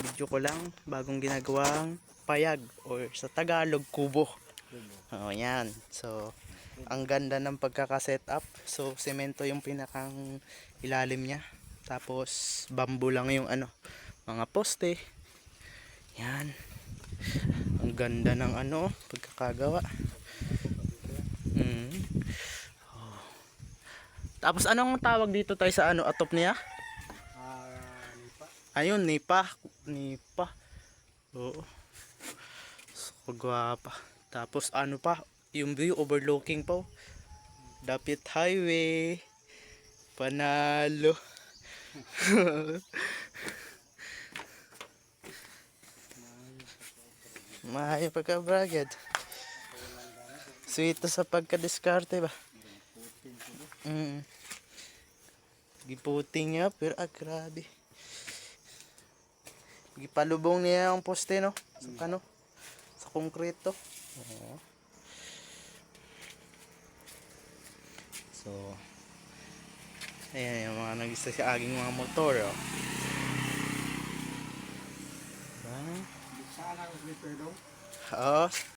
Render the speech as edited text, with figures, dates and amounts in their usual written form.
Video ko lang bagong ginagawang payag or sa Tagalog kubo. Oh, yan. So, ang ganda ng pagkaka-set up. So, semento yung pinakang ilalim niya. Tapos, bamboo lang yung ano, mga poste. Yan. Ang ganda ng ano, pagkakagawa. Oh. Tapos, anong tawag dito tayo sa ano, atop niya? Nipa. Ayun, nipa. Nipa. Oo. So, gwapa. Tapos ano pa, yung view overlooking po. Dapit highway. Panalo. Mahayo pagka-bragad. Sweet to sa pagka-diskarte ba? Giputing niya, pero grabe. Gipalubong niya ang poste, no? Sa ano? Sa konkreto. Oo. So, ayan yung mga nag-isa sa aging mga motor, oh. Diba? Saan ako slipper daw? Oo,